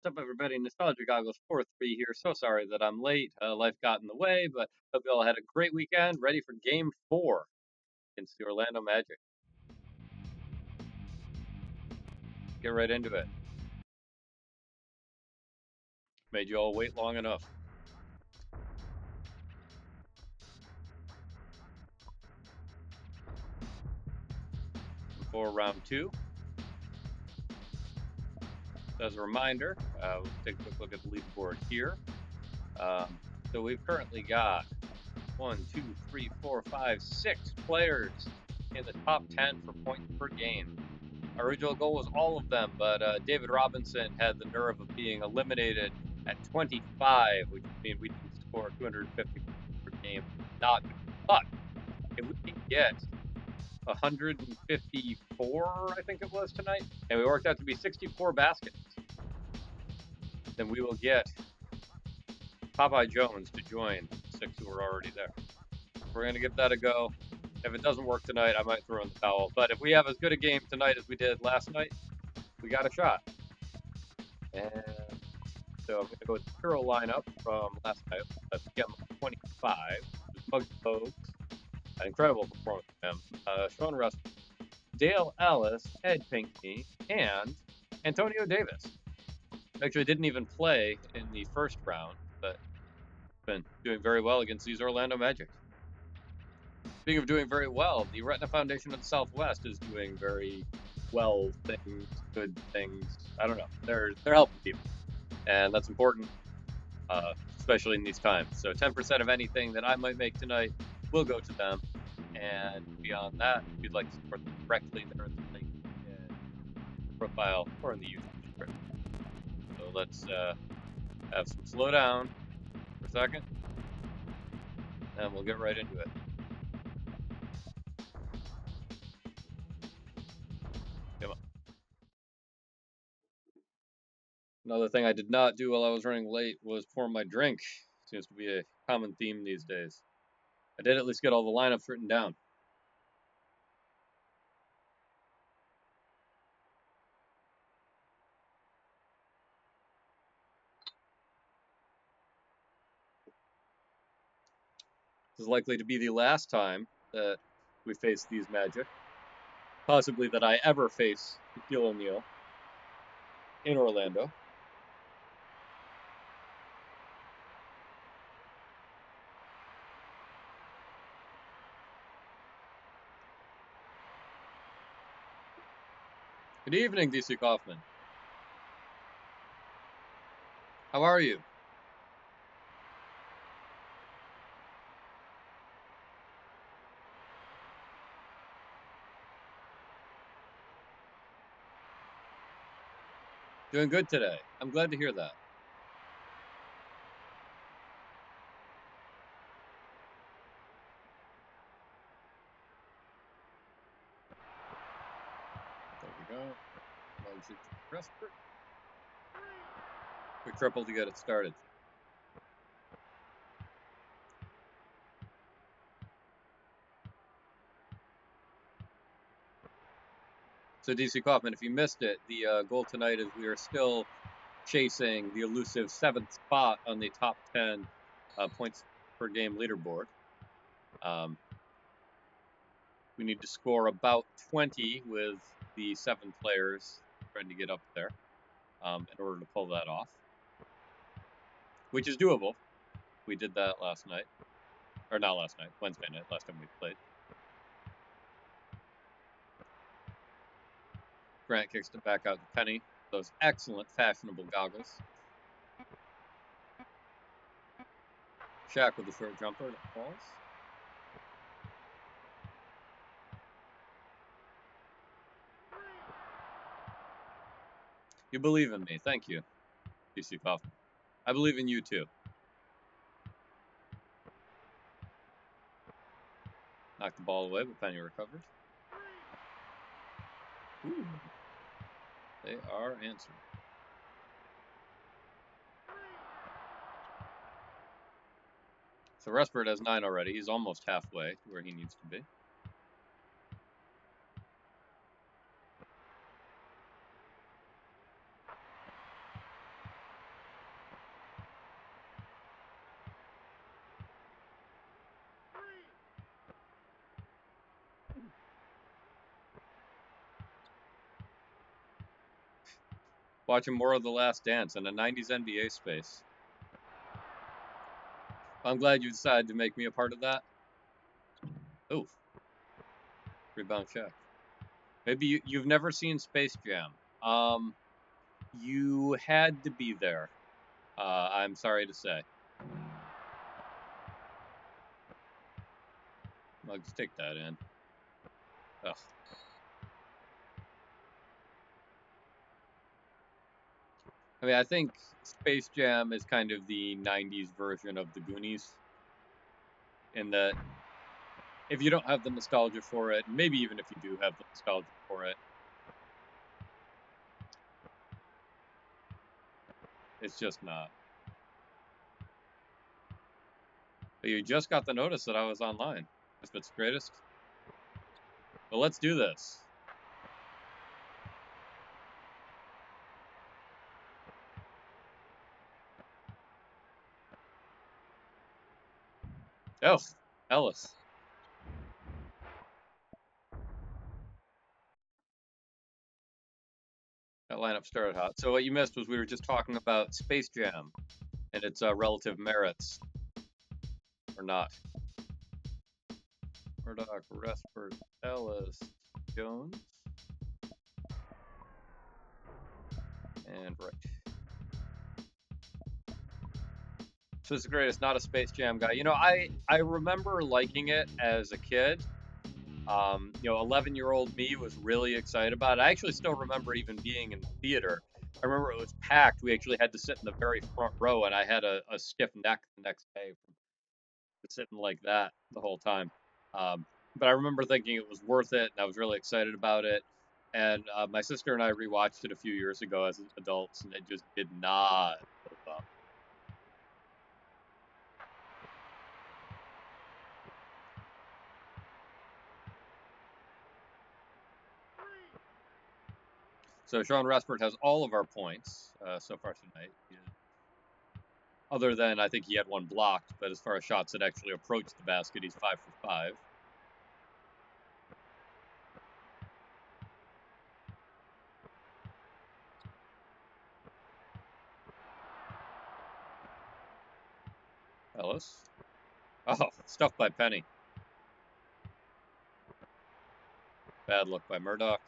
What's up, everybody? Nostalgia Goggles 4-3 here. So sorry that I'm late. Life got in the way, but hope you all had a great weekend. Ready for Game 4 against the Orlando Magic. Get right into it. Made you all wait long enough. For round 2. As a reminder, we'll take a quick look at the leaderboard here. So we've currently got 1, 2, 3, 4, 5, 6 players in the top 10 for points per game. Our original goal was all of them, but David Robinson had the nerve of being eliminated at 25, which would mean we didn't score 250 per game. Not, but if we can get 154, I think it was tonight, and we worked out to be 64 baskets, then we will get Popeye Jones to join the 6 who are already there. We're going to give that a go. If it doesn't work tonight, I might throw in the towel. But if we have as good a game tonight as we did last night, we got a shot. And so I'm going to go with the hero lineup from last night. That's PM25, Muggsy Bogues, an incredible performance from him. Sean Russ, Dale Ellis, Ed Pinckney, and Antonio Davis. Actually, didn't even play in the first round, but been doing very well against these Orlando Magic. Speaking of doing very well, the Retina Foundation of the Southwest is doing very well things, good things. I don't know. They're helping people, and that's important, especially in these times. So 10% of anything that I might make tonight will go to them. And beyond that, if you'd like to support them directly, there is a link in the profile or in the YouTube description. So let's have some slow down for a second, and we'll get right into it. Come on. Another thing I did not do while I was running late was pour my drink. Seems to be a common theme these days. I did at least get all the lineups written down. This is likely to be the last time that we face these Magic. Possibly that I ever face Shaquille O'Neal in Orlando. Good evening, DC Kaufman. How are you? Doing good today. I'm glad to hear that. There we go. Quick triple to get it started. So DC Kaufman, if you missed it, the goal tonight is we are still chasing the elusive 7th spot on the top 10 points per game leaderboard. We need to score about 20 with the 7 players trying to get up there in order to pull that off, which is doable. We did that last night. Or not last night, Wednesday night, last time we played. Grant kicks it back out to Penny. Those excellent fashionable goggles. Shaq with the short jumper that falls. You believe in me. Thank you, DC Kaufman. I believe in you too. Knocked the ball away, but Penny recovered. Ooh. They are answered. So Rustford has 9 already. He's almost halfway to where he needs to be. Watching more of The Last Dance in a 90s NBA space. I'm glad you decided to make me a part of that. Oof. Rebound check. Maybe you've never seen Space Jam. You had to be there. I'm sorry to say. I'll just take that in. Ugh. I mean, I think Space Jam is kind of the 90s version of the Goonies. In that, if you don't have the nostalgia for it, maybe even if you do have the nostalgia for it, it's just not. But you just got the notice that I was online. If it's greatest. Well, let's do this. Oh, Ellis. That lineup started hot. So what you missed was we were just talking about Space Jam and its relative merits, or not. Murdoch, Restford, Ellis, Jones, and Wright. So it's the greatest, not a Space Jam guy. You know, I remember liking it as a kid. 11-year-old me was really excited about it. I actually still remember even being in the theater. I remember it was packed. We actually had to sit in the very front row, and I had a stiff neck the next day from sitting like that the whole time. But I remember thinking it was worth it, and I was really excited about it. And my sister and I rewatched it a few years ago as adults, and it just did not hold up. So Sean Rashford has all of our points so far tonight. Other than I think he had one blocked, but as far as shots that actually approached the basket, he's 5 for 5. Ellis. Oh, stuffed by Penny. Bad look by Murdoch.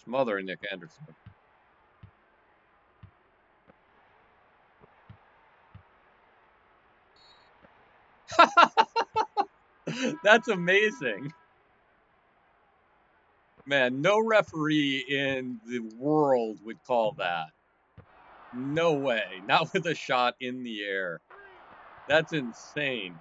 Smothering Nick Anderson. That's amazing. Man, no referee in the world would call that. No way. Not with a shot in the air. That's insane.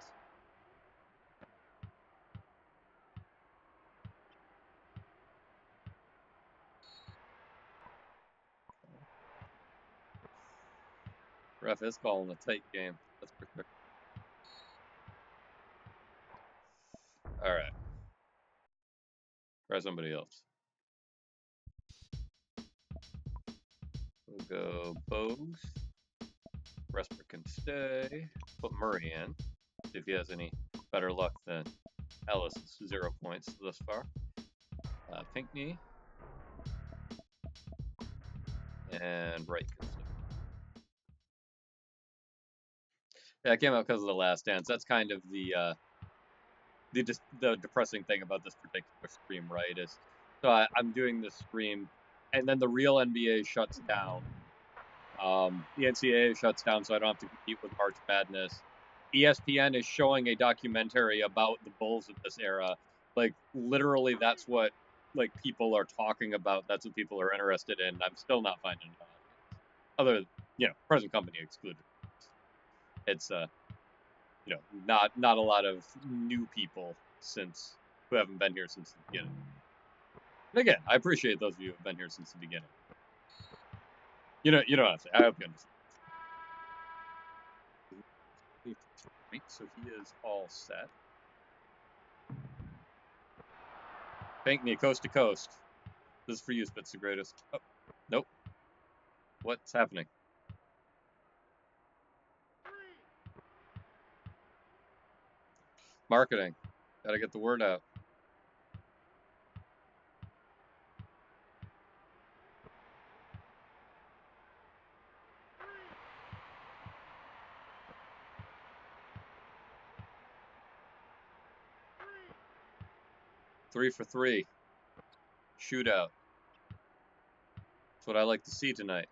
Ref is calling a tight game. That's for sure. All right. Try somebody else. We'll go Bogues. Restford can stay. Put Murray in. See if he has any better luck than Ellis. 0 points thus far. Pinckney. And Wright can stay. Yeah, it came out because of The Last Dance. That's kind of the depressing thing about this particular stream, right? Is so I'm doing this stream, and then the real NBA shuts down. The NCAA shuts down, so I don't have to compete with March Madness. ESPN is showing a documentary about the Bulls of this era. Like literally, that's what like people are talking about. That's what people are interested in. I'm still not finding an audience, other present company excluded. It's not a lot of new people who haven't been here since the beginning. And again, I appreciate those of you who have been here since the beginning. You know what I'm saying. I hope you understand. So he is all set. Pinckney, coast to coast. This is for you, Spitz the greatest. Oh, nope. What's happening? Marketing. Gotta get the word out. Three for three. Shootout. That's what I like to see tonight.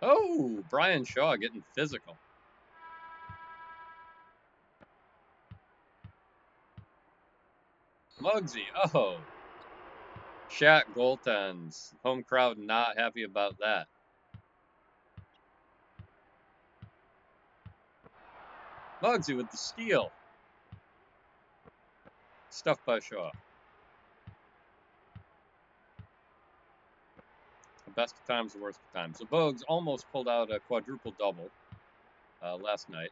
Oh, Brian Shaw getting physical. Muggsy. Oh. Shaq goaltends. Home crowd not happy about that. Muggsy with the steal. Stuffed by Shaw. The best of times, the worst of times. The Bogues almost pulled out a quadruple double last night.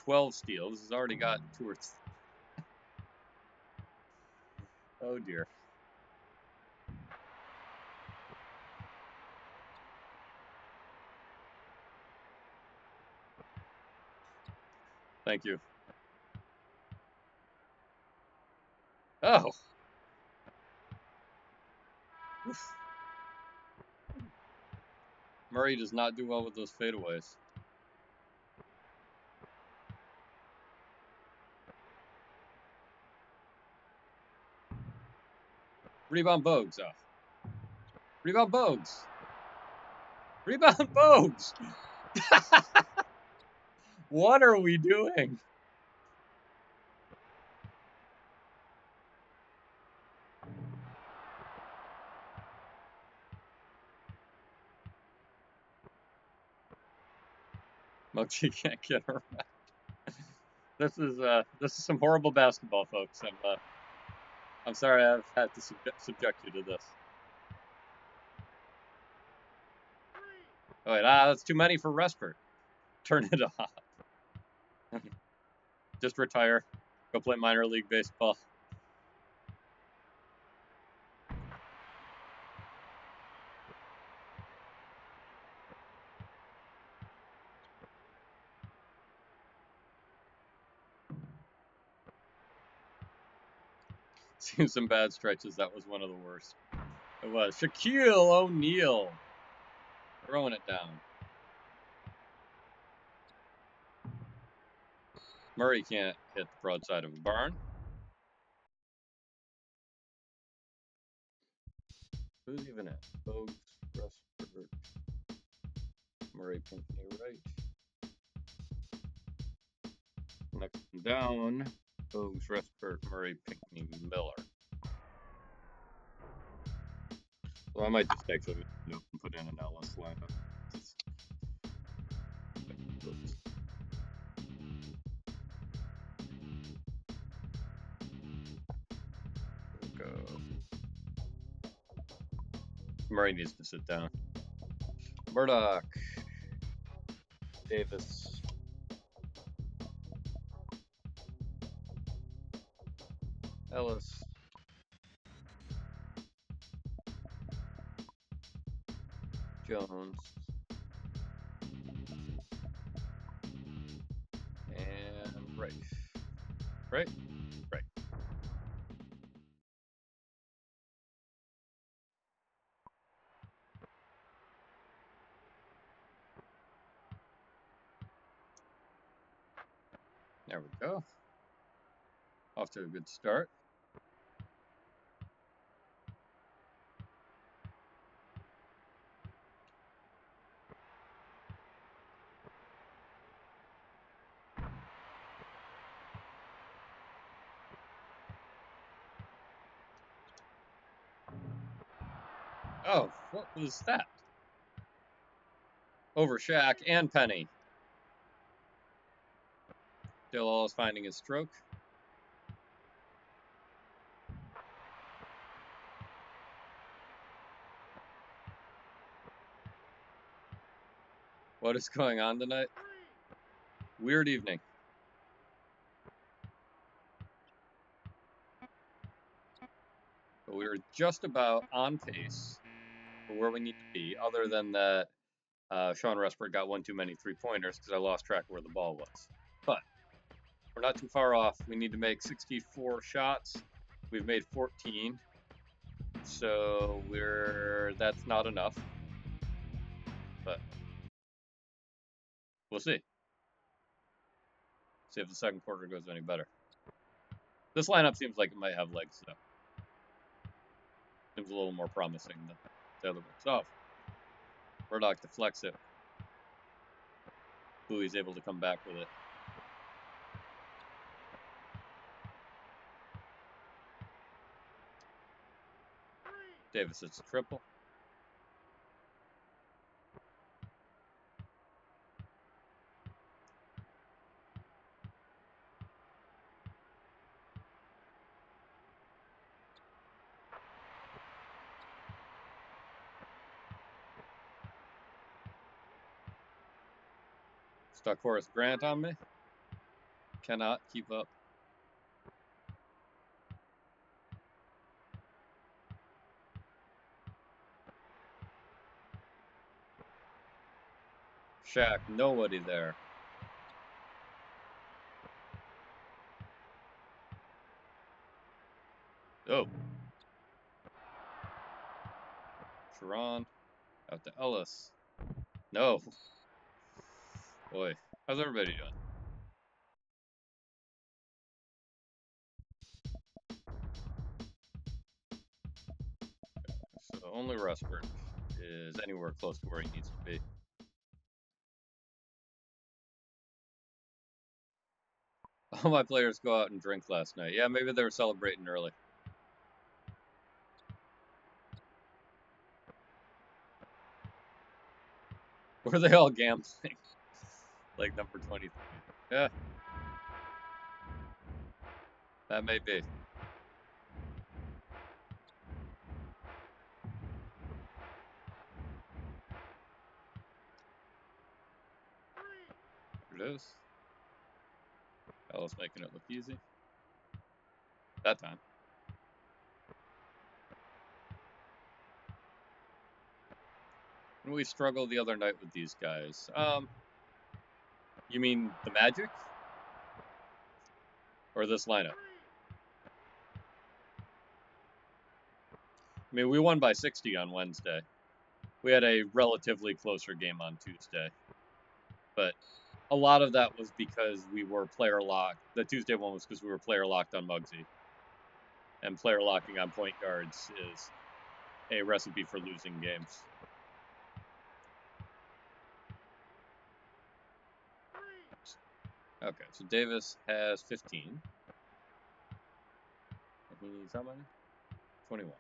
12 steals. He's already got 2 or 3. Oh dear. Thank you. Oh. Oof. Murray does not do well with those fadeaways. Rebound Bogues. Oh. Rebound Bogues. Rebound Bogues. What are we doing? Muggsy can't get her right. This is some horrible basketball, folks. I'm sorry I've had to subject you to this. Oh wait, that's too many for Restford. Turn it off. Just retire. Go play minor league baseball. Seen some bad stretches. That was one of the worst. It was. Shaquille O'Neal throwing it down. Murray can't hit the broadside of a barn. Who's even at? Bogues, Restford, Murray, Pinckney, right. Next one down. Bogues, Restford, Murray, Pinckney, Miller. Well, I might just actually note and put in an Ellis lineup. Go. Murray needs to sit down. Murdoch. Davis. Ellis. Jones. And Right. Right? Right. There we go. Off to a good start. Oh, what was that? Over Shaq and Penny. Still is finding his stroke. What is going on tonight? Weird evening. But we were just about on pace for where we need to be, other than that Sean Rustberg got one too many three-pointers because I lost track of where the ball was. But we're not too far off. We need to make 64 shots. We've made 14. So that's not enough. But we'll see. See if the second quarter goes any better. This lineup seems like it might have legs, though. Seems a little more promising than the other one. So, Murdoch deflects it. Bowie's able to come back with it. Davis hits a triple. Stuck Horace Grant on me. Cannot keep up. Shaq, nobody there. Oh. Sharon. Out to Ellis. No. Boy, how's everybody doing? So only Rustberg is anywhere close to where he needs to be. All my players go out and drink last night. Yeah, maybe they were celebrating early. Were they all gambling? Like number 23. Yeah. That may be. There it is. Ellis making it look easy. That time. And we struggled the other night with these guys. You mean the Magic? Or this lineup? I mean, we won by 60 on Wednesday. We had a relatively closer game on Tuesday. But a lot of that was because we were player locked. The Tuesday one was because we were player locked on Muggsy. And player locking on point guards is a recipe for losing games. Okay, so Davis has 15. And he needs how many? 21.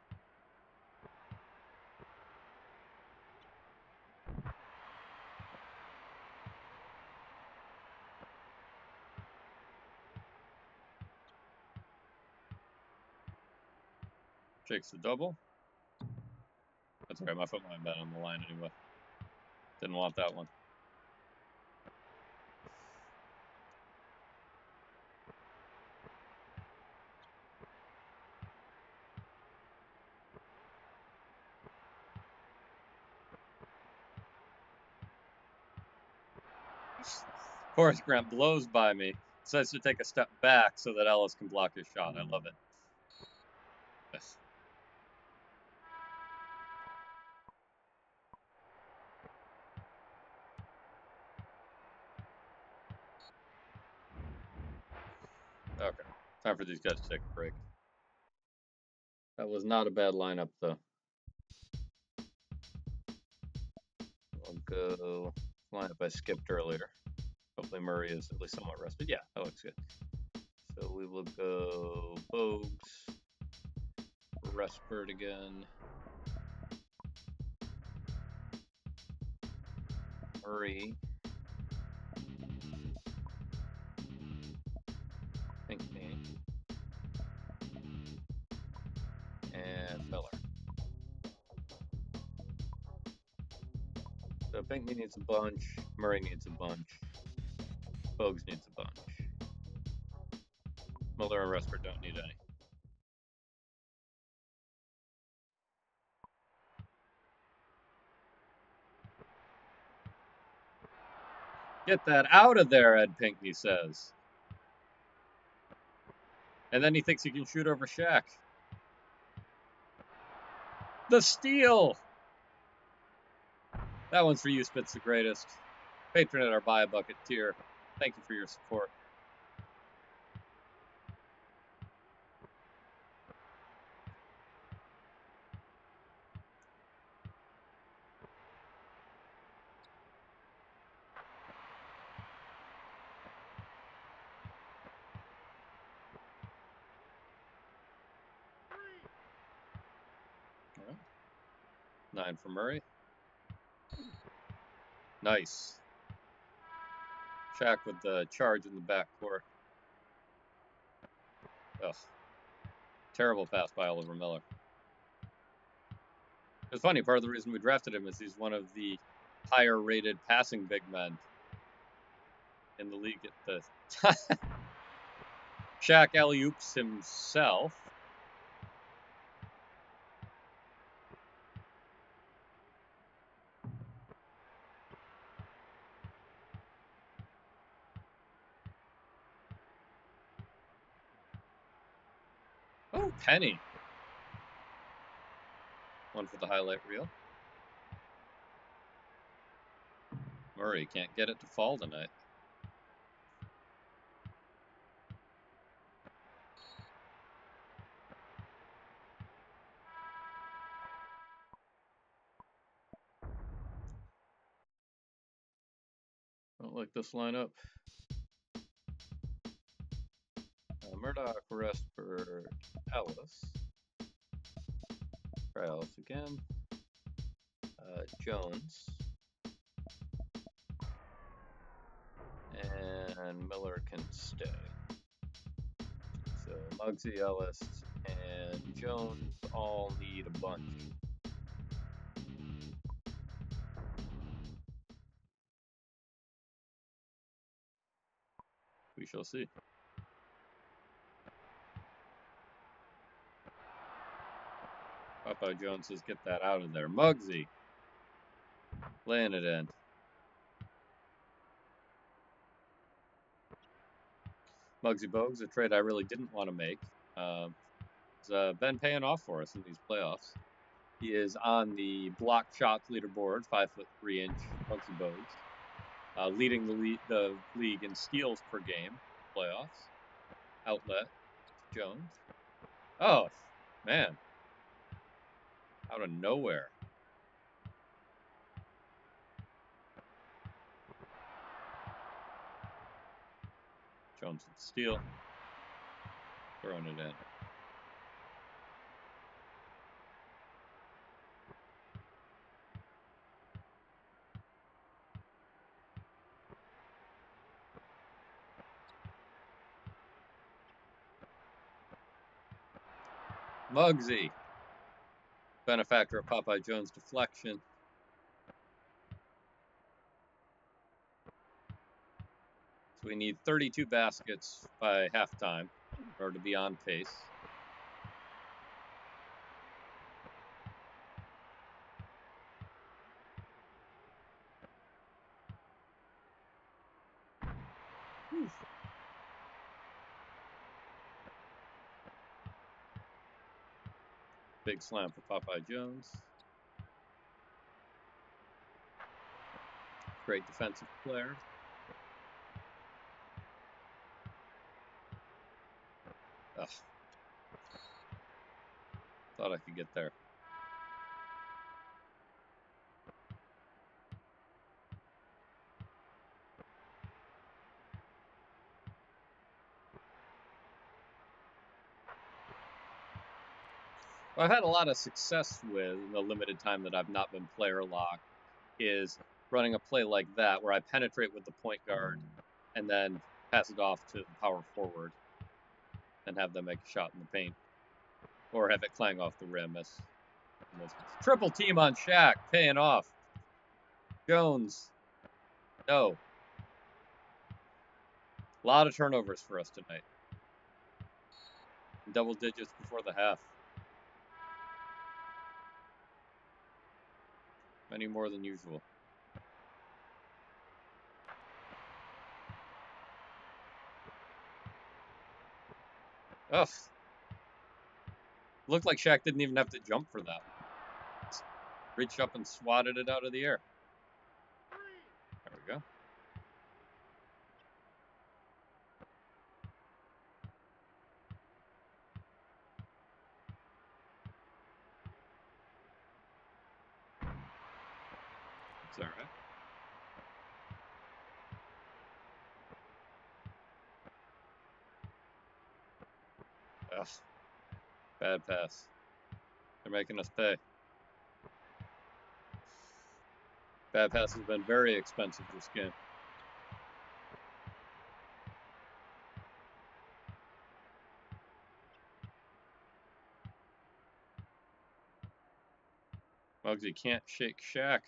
Takes the double. That's okay, my foot might have been on the line anyway. Didn't want that one. Horace Grant blows by me, decides to take a step back so that Ellis can block his shot. I love it. Yes. Okay, time for these guys to take a break. That was not a bad lineup, though. I'll go lineup I skipped earlier. Hopefully Murray is at least somewhat rested. Yeah, that looks good. So we will go Bogues, Rustberg again, Murray, Pinkney, and Miller. So Pinkney needs a bunch, Murray needs a bunch, Bogues needs a bunch. Miller and Rustberg don't need any. Get that out of there, Ed Pinkney says. And then he thinks he can shoot over Shaq. The steal! That one's for you, Spitz the Greatest. Patron at our Buy a Bucket tier. Thank you for your support. All right. 9 for Murray. Nice. Shaq with the charge in the backcourt. Ugh. Terrible pass by Oliver Miller. It's funny, part of the reason we drafted him is he's one of the higher rated passing big men in the league at the time. Shaq alley-oops himself. Oh, Penny. One for the highlight reel. Murray can't get it to fall tonight. Don't like this lineup. Murdoch, Restford, Ellis. Try Ellis again. Jones. And Miller can stay. So Muggsy, Ellis, and Jones all need a bunch. We shall see. Popeye Jones says, get that out of there. Muggsy. Laying it in. Muggsy Bogues, a trade I really didn't want to make. It's been paying off for us in these playoffs. He is on the block shots leaderboard, 5'3" Muggsy Bogues. Leading the league in steals per game, playoffs. Outlet, Jones. Oh, man. Out of nowhere. Jones with the steal. Throwing it in. Muggsy. Benefactor of Popeye Jones' deflection. So we need 32 baskets by halftime in order to be on pace. Whew. Big slam for Popeye Jones. Great defensive player. Ugh. Thought I could get there. What I've had a lot of success with in the limited time that I've not been player locked is running a play like that where I penetrate with the point guard and then pass it off to the power forward and have them make a shot in the paint. Or have it clang off the rim. Triple team on Shaq, paying off. Jones. No. A lot of turnovers for us tonight. Double digits before the half. Many more than usual. Ugh. Looked like Shaq didn't even have to jump for that. Just reached up and swatted it out of the air. There we go. It's all right. Ugh. Bad pass. They're making us pay. Bad pass has been very expensive this game. Muggsy can't shake Shaq.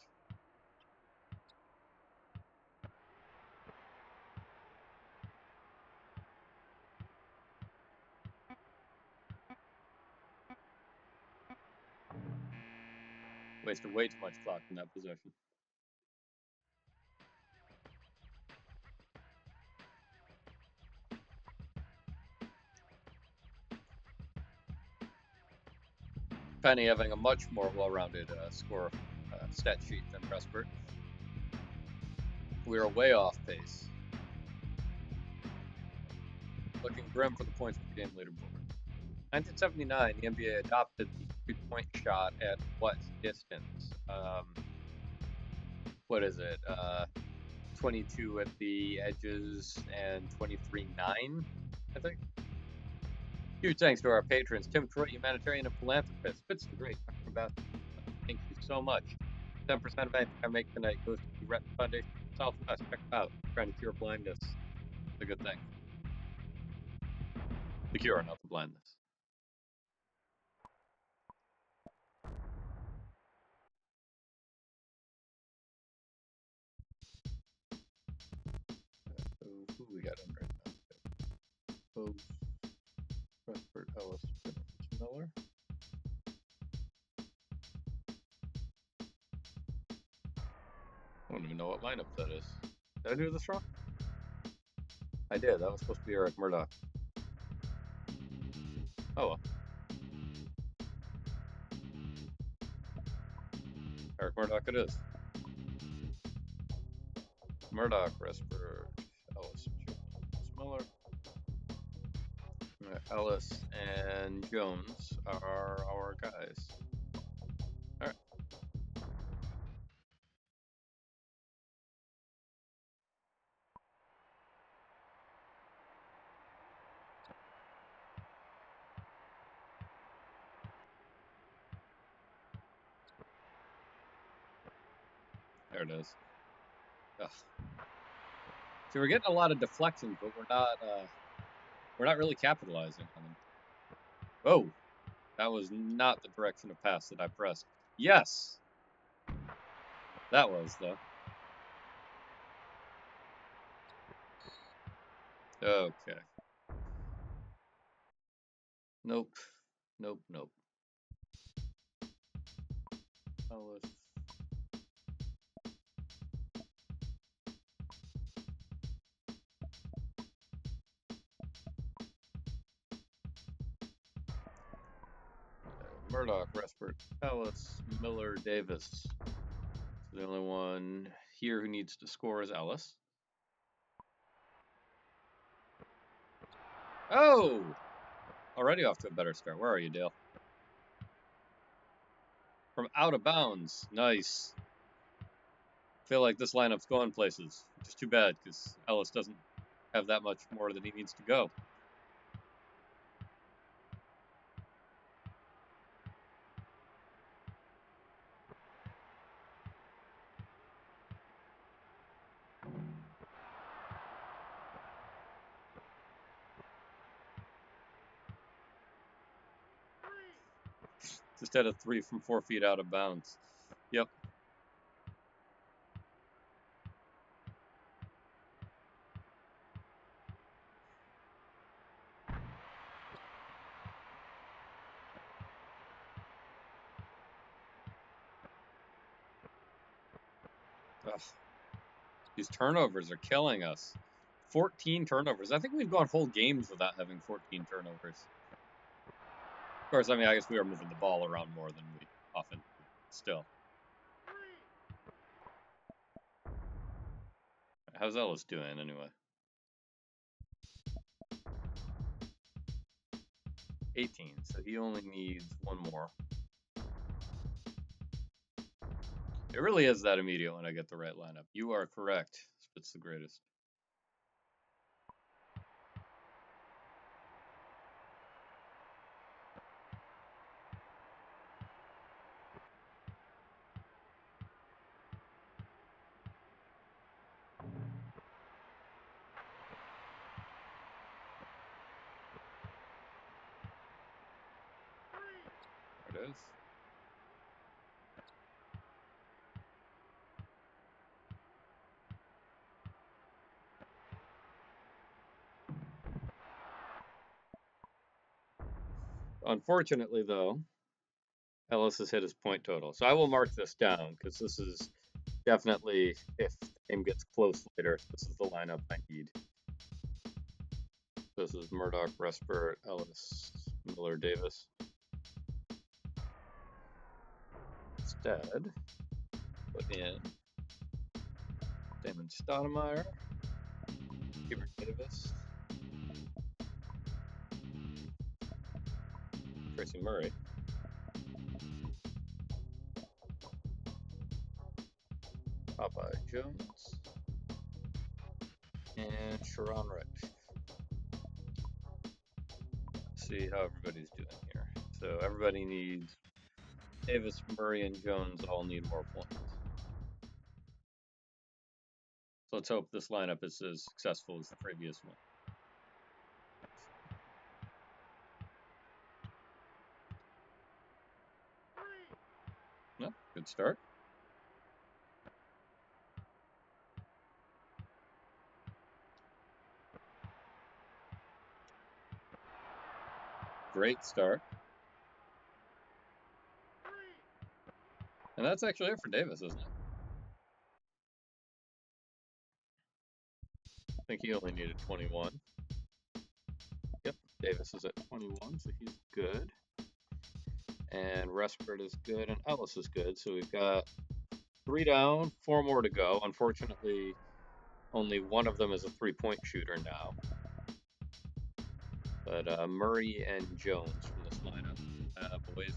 Wasted way too much clock in that possession. Penny having a much more well-rounded score stat sheet than Pressburg. We are way off pace. Looking grim for the points per game leaderboard. 1979, the NBA adopted the three-point shot at what distance? What is it? 22 at the edges and 23.9, I think. Huge thanks to our patrons, Tim Troy, humanitarian and philanthropist, Fitz the Great, thank you so much. 10% of anything I make tonight goes to the Retina Foundation Southwest. Check it out. Trying to cure blindness. It's a good thing. The cure, not the blindness. So who we got in right now? Folks, Pressburg, Ellis, Miller. I don't even know what lineup that is. Did I do this wrong? I did. That was supposed to be Eric Murdoch. Oh well. Eric Murdoch it is. Murdoch, Pressburg, Ellis, Jones, Miller. Ellis and Jones are our guys. Alright. There it is. Ugh. See, we're getting a lot of deflections, but we're not really capitalizing on them. Oh, that was not the direction of pass that I pressed. Yes, that was though. Okay. Nope. Nope. Nope. Ellis. Murdoch, Pressburg, Ellis, Miller, Davis. So the only one here who needs to score is Ellis. Oh! Already off to a better start. Where are you, Dale? From out of bounds. Nice. Feel like this lineup's going places. Which is too bad, because Ellis doesn't have that much more that he needs to go. Just had a 3 from 4 feet out of bounds. Yep. Ugh. These turnovers are killing us. 14 turnovers. I think we've gone whole games without having 14 turnovers. Of course, I mean, I guess we are moving the ball around more than we often do. Still. How's Ellis doing, anyway? 18, so he only needs one more. It really is that immediate when I get the right lineup. You are correct. Spit's the greatest. There it is. Unfortunately, though, Ellis has hit his point total. So I will mark this down because this is definitely, if the game gets close later, this is the lineup I need. This is Murdoch, Respert, Ellis, Miller, Davis. Instead, put in Damon Stoudemire, Hubert Davis, Tracy Murray, Popeye Jones, and Sharon Wright. See how everybody's doing here. So everybody needs Davis, Murray, and Jones all need more points. So let's hope this lineup is as successful as the previous one. No, good start. Great start. And that's actually it for Davis, isn't it? I think he only needed 21. Yep, Davis is at 21, so he's good. And Respert is good, and Ellis is good. So we've got 3 down, 4 more to go. Unfortunately, only one of them is a 3-point shooter now. But Murray and Jones from this lineup, boys.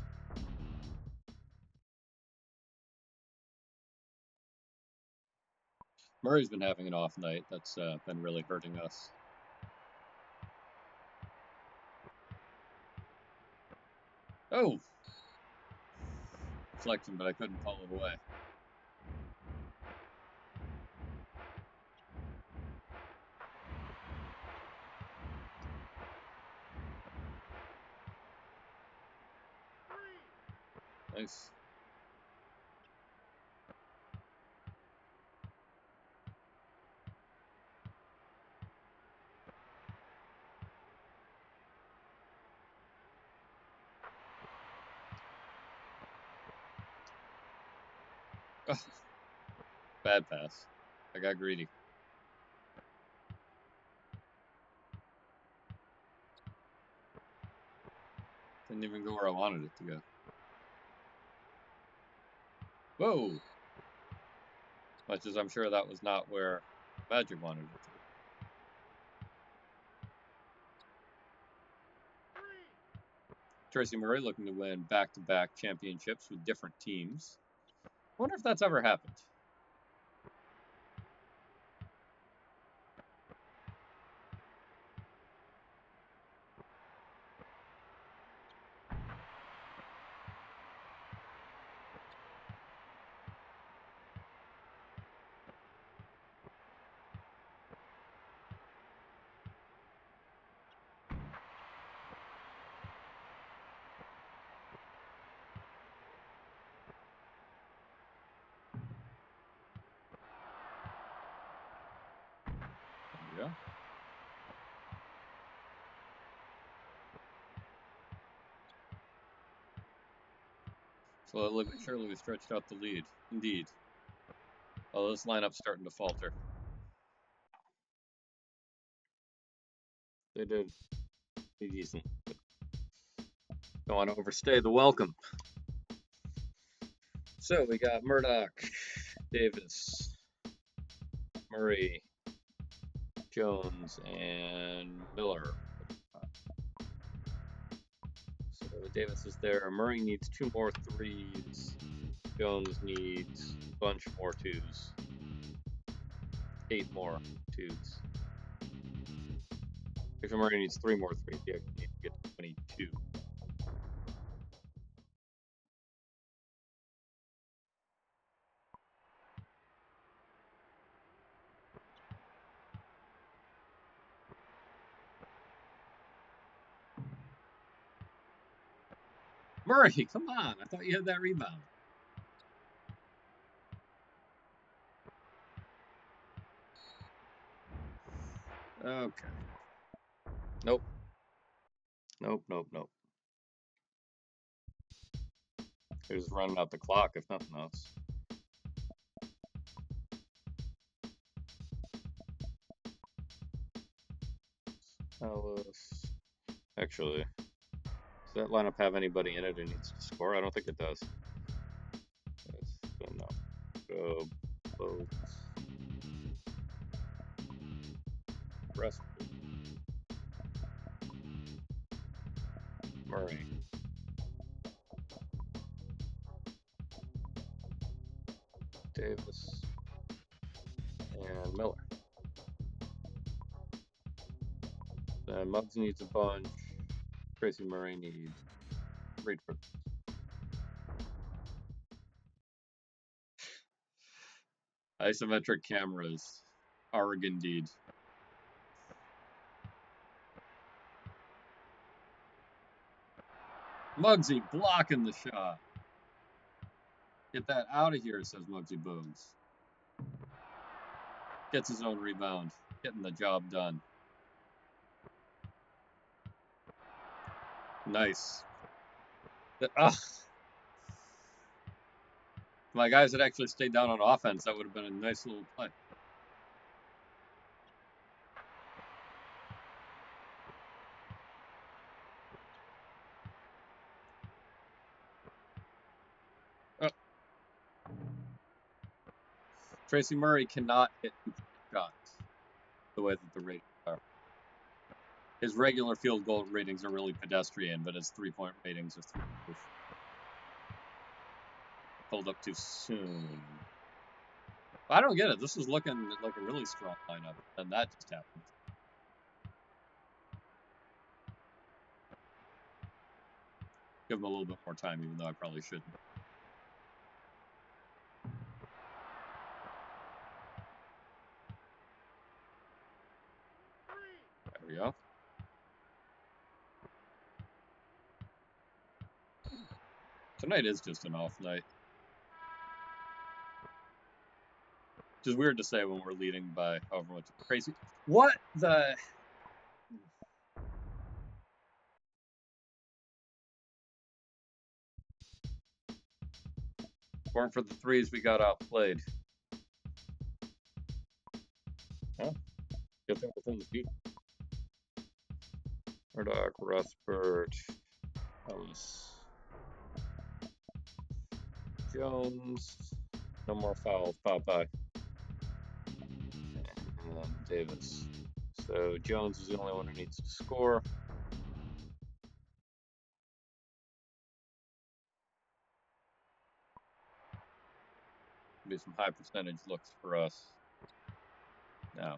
Murray's been having an off night. That's been really hurting us. Oh! Deflection, but I couldn't pull it away. Nice. Oh, bad pass. I got greedy. Didn't even go where I wanted it to go. Whoa! Much as I'm sure that was not where Magic wanted it to go. Tracy Murray looking to win back-to-back championships with different teams. I wonder if that's ever happened. There we go. Slowly but surely we stretched out the lead. Indeed. Oh, this lineup's starting to falter. They did be decent. Don't want to overstay the welcome. So we got Murdoch, Davis, Murray, Jones, and Miller. So Davis is there. Murray needs 2 more 3s. Jones needs a bunch more 2s. 8 more 2s. Actually, Murray needs 3 more 3s. He actually needs to get to 22. Murray, come on. I thought you had that rebound. Okay. Nope. Nope, nope, nope. They're just running out the clock, if nothing else. Ellis. Actually, does that lineup have anybody in it who needs to score? I don't think it does. So no. Go Boats. Rest. Murray. Davis. And Miller. Then Muggs needs a bunch. Tracy Murray needs Reedford. Isometric cameras are indeed. Muggsy blocking the shot. Get that out of here, says Muggsy Bogues. Gets his own rebound. Getting the job done. Nice. My guys had actually stayed down on offense. That would have been a nice little play. Tracy Murray cannot hit 2-point shots the way that the ratings are. His regular field goal ratings are really pedestrian, but his 3-point ratings are through the roof. Pulled up too soon. I don't get it. This is looking like a really strong lineup, and that just happened. Give him a little bit more time, even though I probably shouldn't. There we go. Tonight is just an off night. Which is weird to say when we're leading by however much. Crazy. What the? Weren't for the 3s, we got outplayed. Huh? Good thing within the feet. Murdoch, Rustbert, Ellis, Jones. No more fouls, Popeye. And Davis. So Jones is the only one who needs to score. Be some high percentage looks for us now.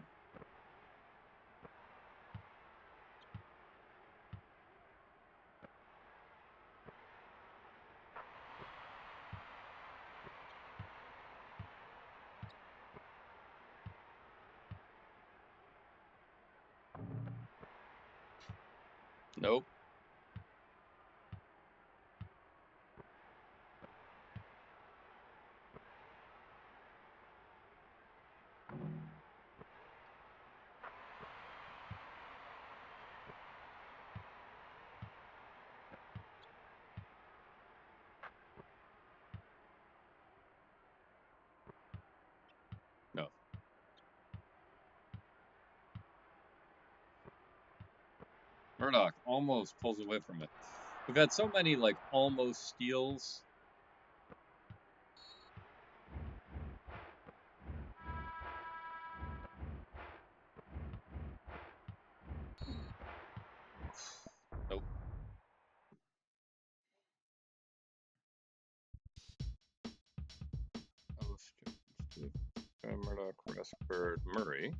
Nope. No. Murdoch almost pulls away from it. We've had so many like almost steals. Nope. Murdoch, Rashford, Murray.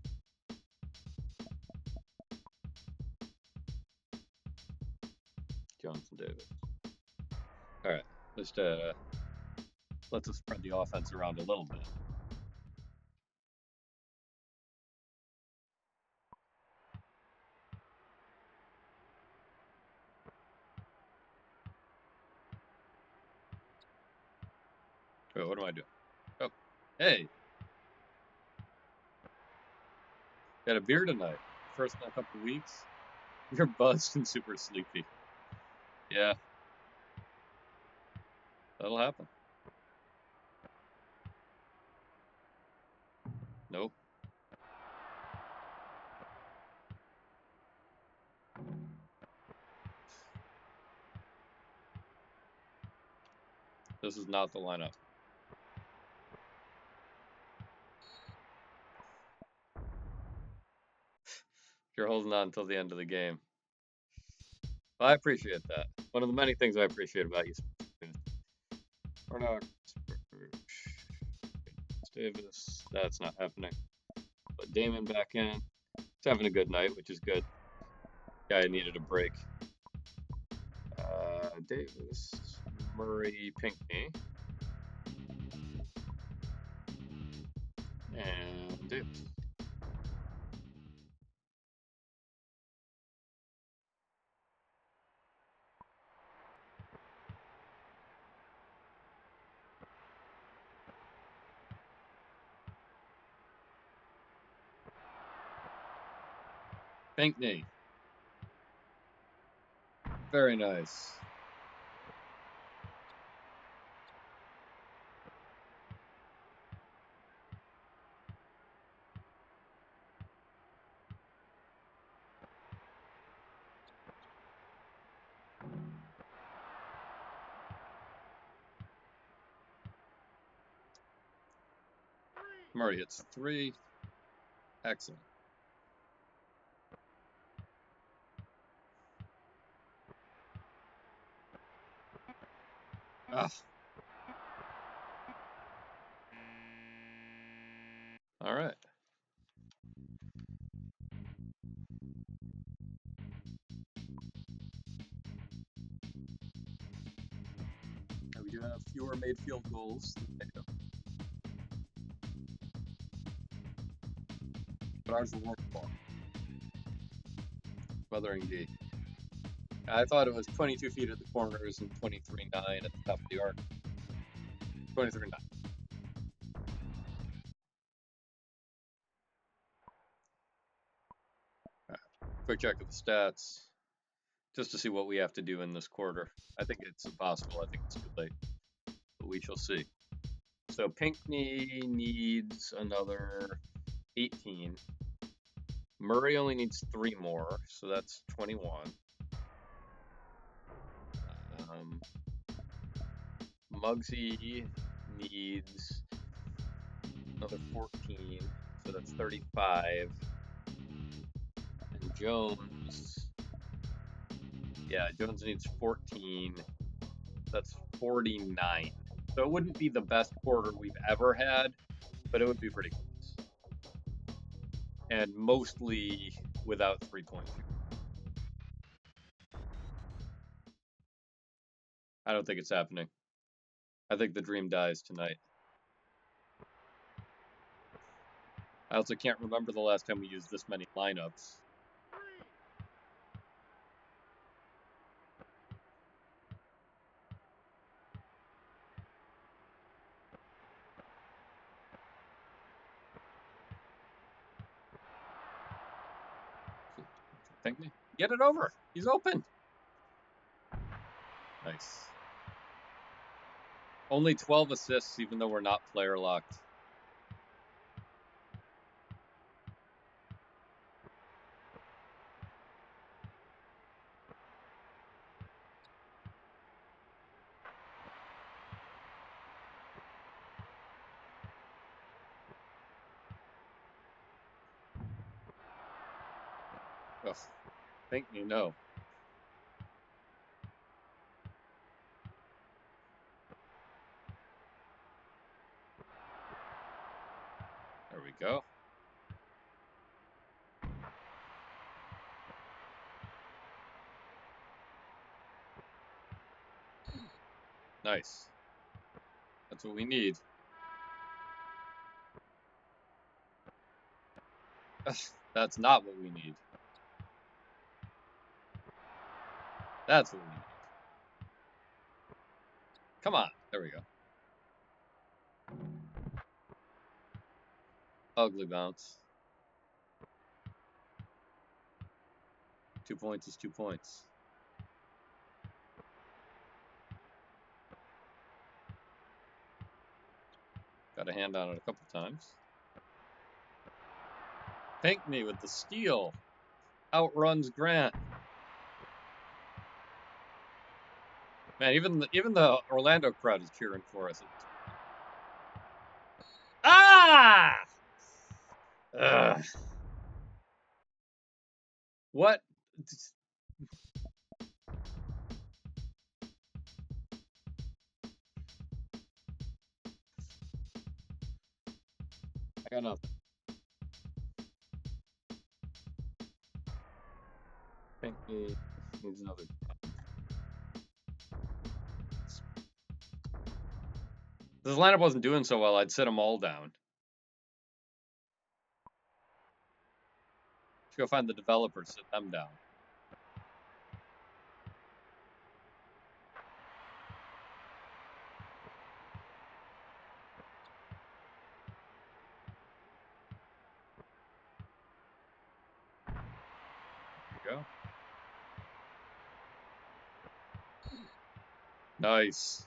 Johnson, Davis. All right, let's just spread the offense around a little bit. Wait, what am I doing? Oh, hey, got a beer tonight. First in a couple weeks. You're buzzed and super sleepy. Yeah, that'll happen. Nope. This is not the lineup. You're holding on until the end of the game. Well, I appreciate that. One of the many things I appreciate about you. Murdoch, Davis. That's not happening. But Damon back in. He's having a good night, which is good. Guy needed a break. Davis, Murray, Pinckney, and Davis. Pinckney. Very nice. Murray hits 3. Excellent. Ah. All right. We do have fewer made field goals than they do. But ours will work for. Mothering D. I thought it was 22 feet at the corners and 23.9 at the top of the arc. 23.9. Quick check of the stats, just to see what we have to do in this quarter. I think it's impossible. I think it's too late, but we shall see. So Pinckney needs another 18. Murray only needs 3 more, so that's 21. Muggsy needs another 14, so that's 35. And Jones, yeah, Jones needs 14. That's 49. So it wouldn't be the best quarter we've ever had, but it would be pretty close. And mostly without 3-point shooting. I don't think it's happening. I think the dream dies tonight. I also can't remember the last time we used this many lineups. Pinckney, get it over. He's open. Nice. Only 12 assists, even though we're not player locked. Pinckney, no. There we go. Nice. That's what we need. That's not what we need. That's what we need. Come on. There we go. Ugly bounce. 2 points is 2 points. Got a hand on it a couple times. Pinckney with the steal. Outruns Grant. Man, even the Orlando crowd is cheering for us. Ah! Ugh. What? I got nothing. Pinckney needs another. If this lineup wasn't doing so well, I'd sit them all down. Let's go find the developers, sit them down. There we go. Nice.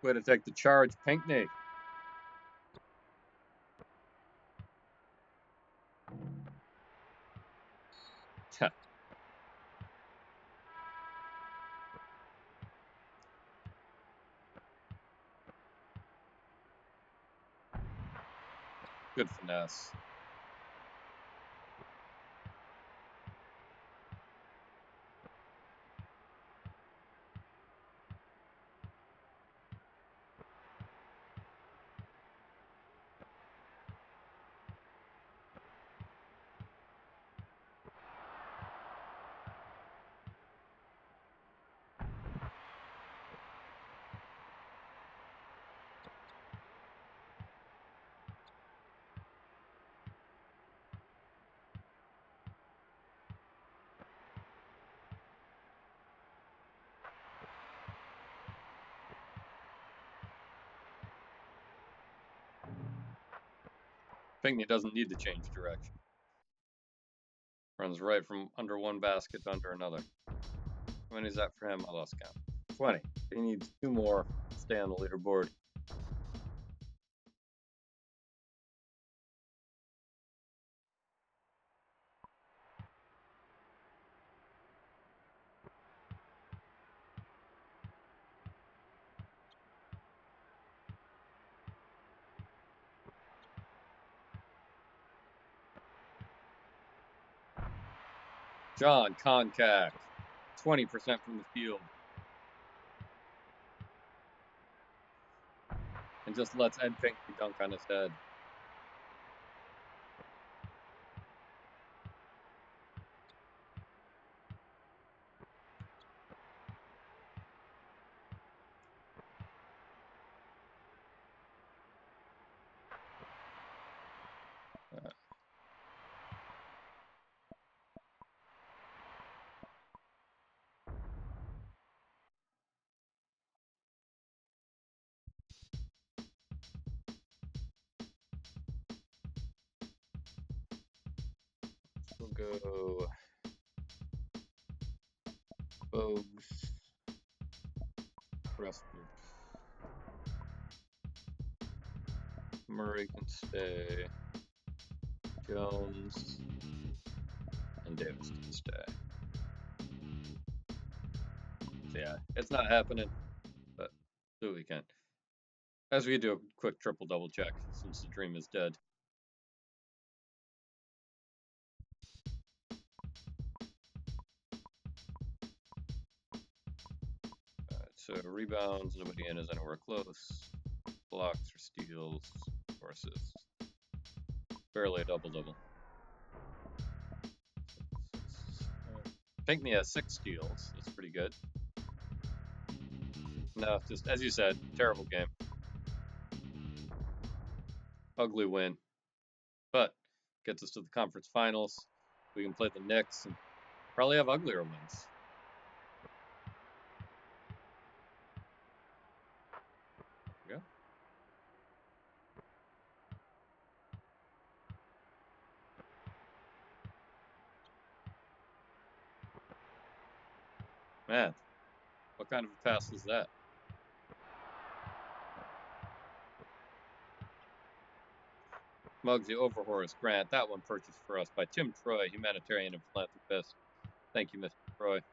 Way to take the charge, Pinckney. Good finesse. Pinckney doesn't need to change direction. Runs right from under one basket to under another. How many is that for him? I lost count. 20. He needs 2 more to stay on the leaderboard. John Koncak, 20% from the field. And just lets Ed Pinckney dunk on his head. We'll go Bogues, Prestridge. Murray can stay. Jones and Davis can stay. So yeah, it's not happening, but do what we can. As we do a quick triple double check since the dream is dead. So rebounds, nobody in is anywhere close. Blocks or steals, or assists. Barely a double-double. Pinckney has 6 steals. That's pretty good. No, just as you said, terrible game. Ugly win. But gets us to the conference finals. We can play the Knicks and probably have uglier wins. There we go. Man, what kind of a pass was that? Muggsy over Horace Grant. That one purchased for us by Tim Troy, humanitarian and philanthropist. Thank you, Mr. Troy. It's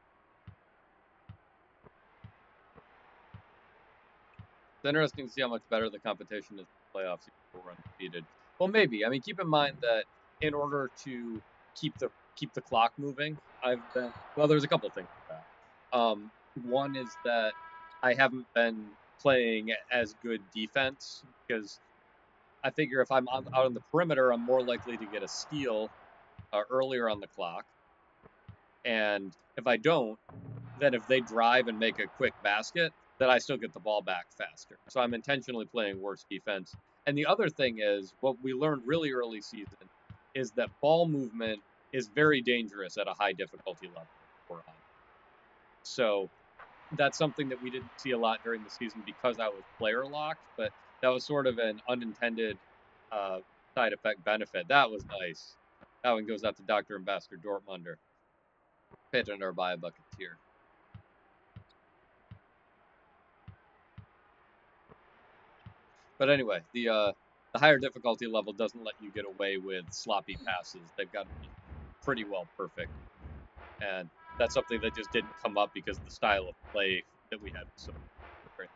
interesting to see how much better the competition is in the playoffs if we're undefeated. Well, maybe. I mean, keep in mind that in order to keep the clock moving, there's a couple things with that. One is that I haven't been playing as good defense because I figure if I'm out on the perimeter, I'm more likely to get a steal earlier on the clock. And if I don't, then if they drive and make a quick basket, then I still get the ball back faster. So I'm intentionally playing worse defense. And the other thing is, what we learned really early season is that ball movement is very dangerous at a high difficulty level we're on. So that's something that we didn't see a lot during the season because I was player locked, but that was sort of an unintended side effect benefit. That was nice. That one goes out to Dr. Ambassador Dortmunder. Pitching or buy a Bucketeer. But anyway, the higher difficulty level doesn't let you get away with sloppy passes. They've got to be pretty well perfect, and that's something that just didn't come up because the style of play that we had was so different.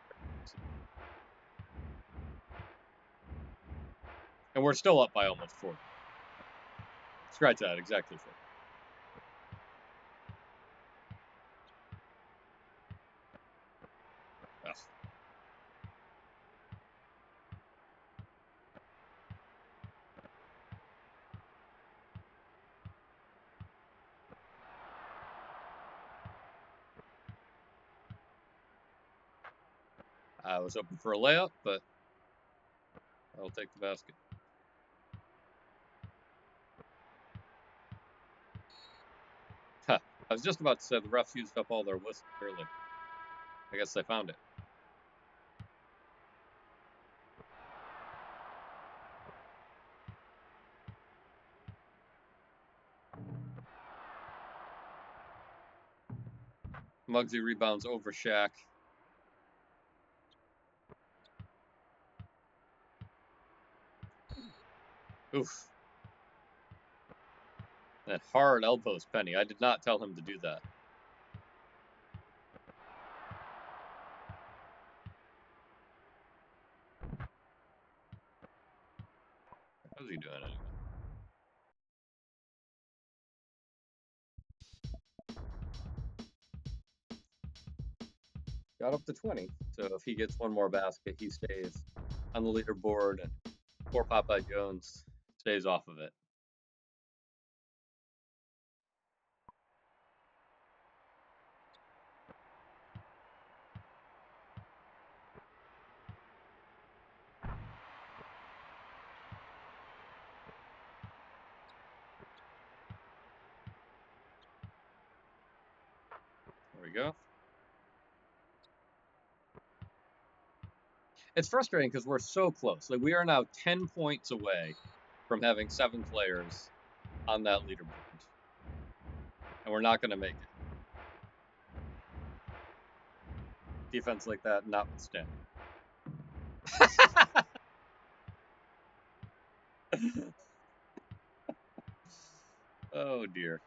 And we're still up by almost 40. Scratch that, exactly 40. Yes. I was hoping for a layup, but I'll take the basket. Huh. I was just about to say the refs used up all their whistles early. I guess they found it. Muggsy rebounds over Shaq. Oof. That hard elbows Penny. I did not tell him to do that. How's he doing anyway? Got up to 20. So if he gets one more basket, he stays on the leaderboard, and poor Popeye Jones stays off of it. There we go. It's frustrating because we're so close. Like, we are now 10 points away from having 7 players on that leaderboard, and we're not going to make it. Defense like that notwithstanding. Oh dear.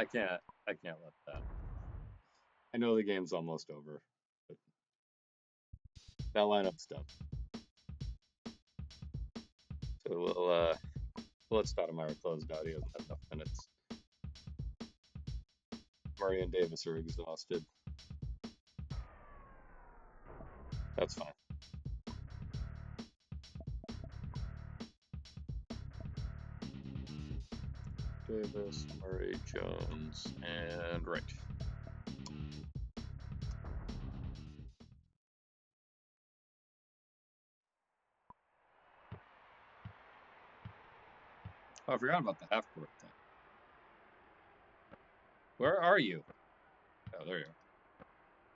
I can't let that. I know the game's almost over, but that lineup's done. So we'll let Stoudemire close out. He hasn't had enough minutes. Murray and Davis are exhausted. That's fine. Davis, Murray, Jones, and Wright. Oh, I forgot about the half-court thing. Where are you? Oh, there you are.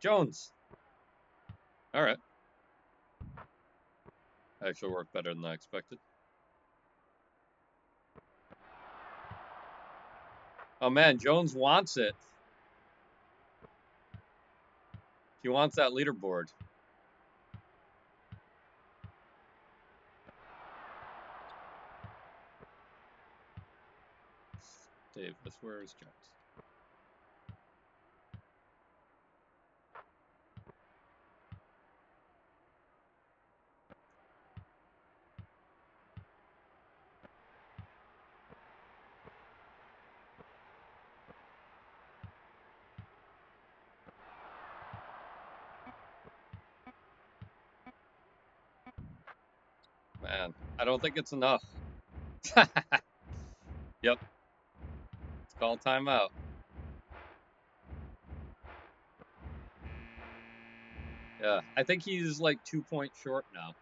Jones! Alright. Actually worked better than I expected. Oh man, Jones wants it. He wants that leaderboard. Davis, where is Jones? Man, I don't think it's enough. Yep. It's called timeout. Yeah, I think he's like 2 points short now.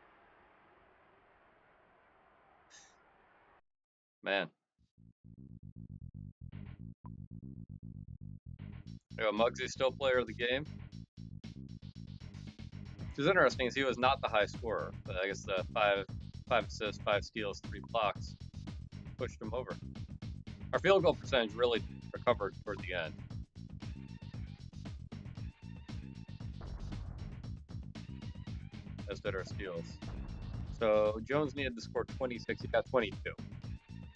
Man. Yeah, Muggsy's still player of the game. Which is interesting is he was not the high scorer, but I guess the five assists, 5 steals, 3 blocks pushed him over. Our field goal percentage really recovered toward the end. As did our steals. So Jones needed to score 26. He got 22. So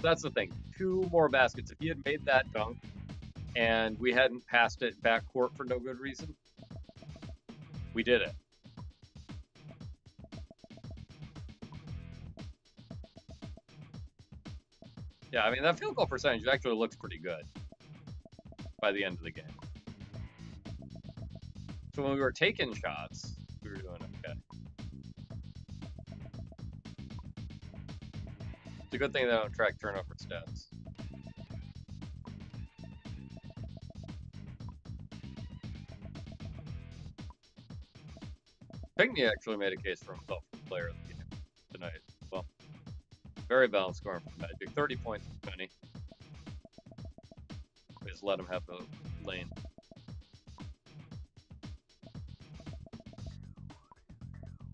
that's the thing. 2 more baskets. If he had made that dunk and we hadn't passed it backcourt for no good reason, we did it. Yeah, I mean, that field goal percentage actually looks pretty good by the end of the game. So when we were taking shots, we were doing okay. It's a good thing they don't track turnover stats. Pinckney actually made a case for himself for player of the game tonight. Well, very balanced scoring from Magic. 30 points for Penny. We just let him have the lane.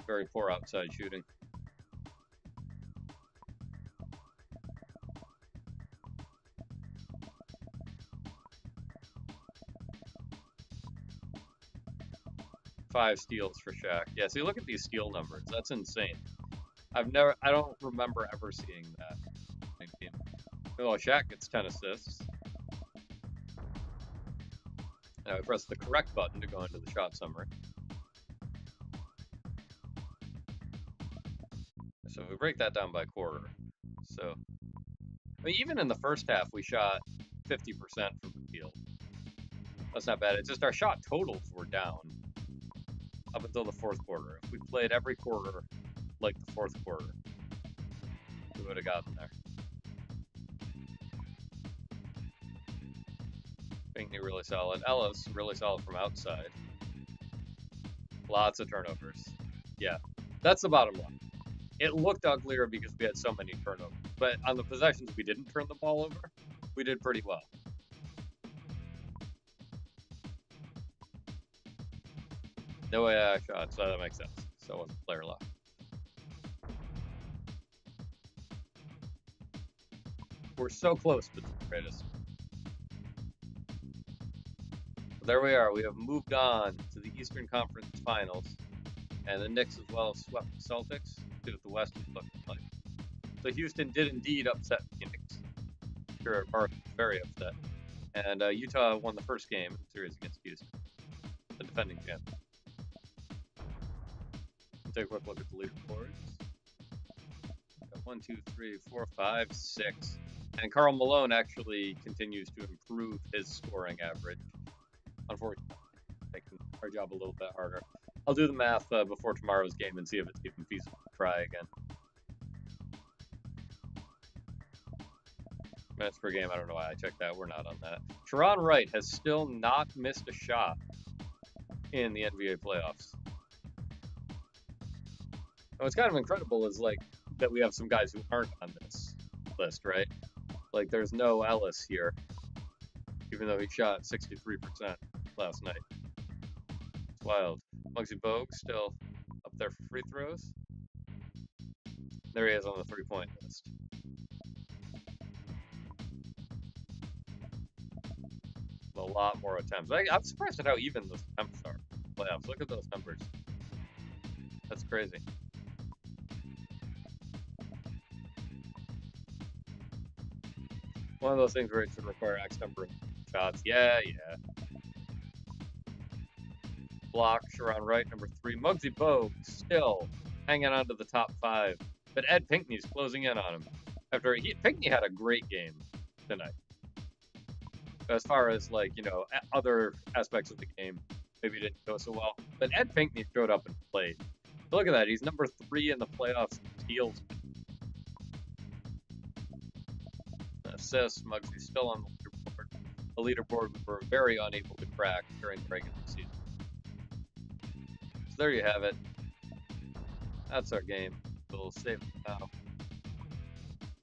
Very poor outside shooting. Five steals for Shaq. Yeah, see, look at these steal numbers. That's insane. I don't remember ever seeing that. Oh, Shaq gets 10 assists. Now I press the correct button to go into the shot summary. So we break that down by quarter. So, I mean, even in the first half, we shot 50% from the field. That's not bad. It's just our shot totals were down up until the fourth quarter. If we played every quarter like the fourth quarter, we would have gotten there. Pinckney really solid. Ellis really solid from outside. Lots of turnovers. Yeah, that's the bottom line. It looked uglier because we had so many turnovers, but on the possessions we didn't turn the ball over, we did pretty well. No way shots, so that makes sense. So it wasn't player luck. We're so close to the greatest. There we are. We have moved on to the Eastern Conference Finals, and the Knicks as well swept the Celtics. See what the West is looking like. So Houston did indeed upset Phoenix. Sure, Mark was very upset. And Utah won the first game in the series against Houston, the defending champion. Take a quick look at the leaderboards. 1, 2, 3, 4, 5, 6. And Karl Malone actually continues to improve his scoring average. Unfortunately, making our job a little bit harder. I'll do the math before tomorrow's game and see if it's even feasible to try again. Minutes per game, I don't know why I checked that. We're not on that. Sharon Wright has still not missed a shot in the NBA playoffs. And what's kind of incredible is like that we have some guys who aren't on this list, right? Like there's no Ellis here, even though he shot 63% last night. It's wild. Muggsy Bogues still up there for free throws. There he is on the 3-point list. A lot more attempts. I'm surprised at how even those attempts are. Playoffs. Look at those numbers. That's crazy. One of those things where it should require X number of shots. Yeah. Block, Sharon Wright, number 3. Muggsy Bogues still hanging on to the top 5. But Ed Pinckney's closing in on him. Pinckney had a great game tonight. As far as like, other aspects of the game, maybe didn't go so well. But Ed Pinckney showed up and played. But look at that. He's number 3 in the playoffs in steals. Assists. Muggsy's still on the leaderboard. A leaderboard we were very unable to crack during the regular season. So there you have it. That's our game. We'll save it now.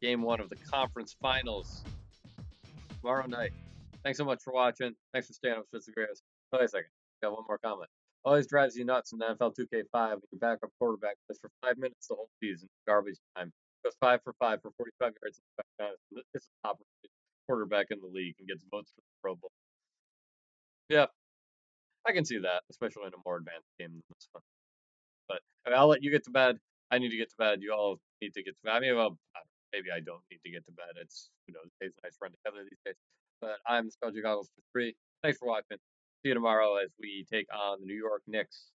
Game 1 of the conference finals tomorrow night. Thanks so much for watching. Thanks for staying up with the greatest. Wait a second. Got one more comment. Always drives you nuts in the NFL 2K5 when your backup quarterback plays for 5 minutes the whole season. Garbage time. Goes 5 for 5 for 45 yards. It's a top quarterback in the league and gets votes for the Pro Bowl. Yeah, I can see that, especially in a more advanced game than this one. But I'll let you get to bed. I need to get to bed. You all need to get to bed. I mean, well, maybe I don't need to get to bed. It's, days nice run together these days. But I'm Spelljig Goggles for 3. Thanks for watching. See you tomorrow as we take on the New York Knicks.